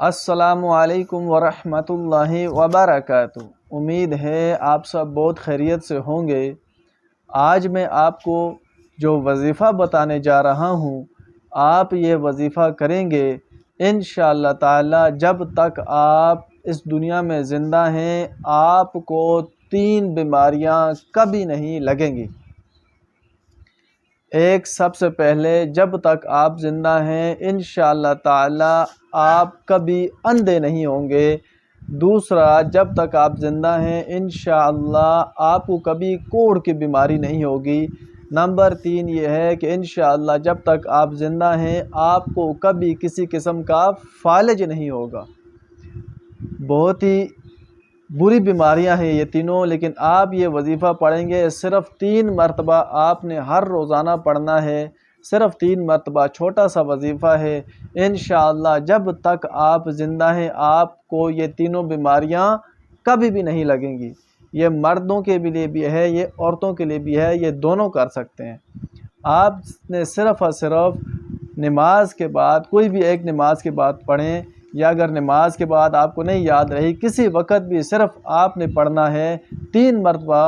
السلام علیکم ورحمۃ اللہ وبرکاتہ۔ امید ہے آپ سب بہت خیریت سے ہوں گے۔ آج میں آپ کو جو وظیفہ بتانے جا رہا ہوں، آپ یہ وظیفہ کریں گے انشاءاللہ تعالی جب تک آپ اس دنیا میں زندہ ہیں آپ کو 3 بیماریاں کبھی نہیں لگیں گی۔ ایک، سب سے پہلے جب تک آپ زندہ ہیں انشاءاللہ تعالی آپ کبھی اندھے نہیں ہوں گے۔ دوسرا، جب تک آپ زندہ ہیں انشاءاللہ آپ کو کبھی کوڑ کی بیماری نہیں ہوگی۔ نمبر 3 یہ ہے کہ انشاءاللہ جب تک آپ زندہ ہیں آپ کو کبھی کسی قسم کا فالج نہیں ہوگا۔ بہت ہی بری بیماریاں ہیں یہ تینوں، لیکن آپ یہ وظیفہ پڑھیں گے صرف 3 مرتبہ آپ نے ہر روزانہ پڑھنا ہے، صرف 3 مرتبہ، چھوٹا سا وظیفہ ہے۔ انشاءاللہ جب تک آپ زندہ ہیں آپ کو یہ تینوں بیماریاں کبھی بھی نہیں لگیں گی۔ یہ مردوں کے لیے بھی ہے، یہ عورتوں کے لیے بھی ہے، یہ دونوں کر سکتے ہیں۔ آپ نے صرف اور صرف نماز کے بعد، کوئی بھی ایک نماز کے بعد پڑھیں، یا اگر نماز کے بعد آپ کو نہیں یاد رہی کسی وقت بھی صرف آپ نے پڑھنا ہے 3 مرتبہ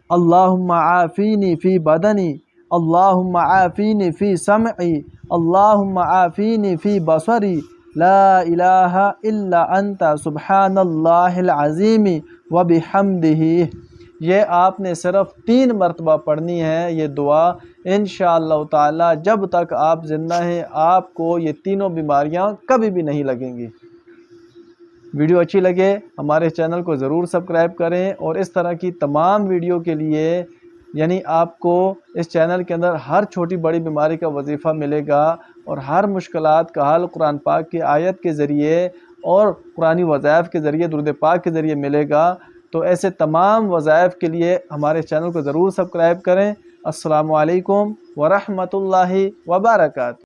اللہم عافینی فی بدنی، اللہم عافینی فی سمعی، اللہم عافینی فی بصری، لا الہ الا انت سبحان اللہ العظیم وبحمدہ۔ یہ آپ نے صرف 3 مرتبہ پڑھنی ہے یہ دعا۔ انشاءاللہ تعالی جب تک آپ زندہ ہیں آپ کو یہ تینوں بیماریاں کبھی بھی نہیں لگیں گی۔ ویڈیو اچھی لگے ہمارے چینل کو ضرور سبسکرائب کریں، اور اس طرح کی تمام ویڈیو کے لیے یعنی آپ کو اس چینل کے اندر ہر چھوٹی بڑی بیماری کا وظیفہ ملے گا، اور ہر مشکلات کا حل قرآن پاک کی آیت کے ذریعے اور قرآنی وظائف کے ذریعے، درود پاک کے ذریعے ملے گا۔ تو ایسے تمام وظائف کے لیے ہمارے چینل کو ضرور سبسکرائب کریں۔ السلام علیکم ورحمۃ اللہ وبرکاتہ۔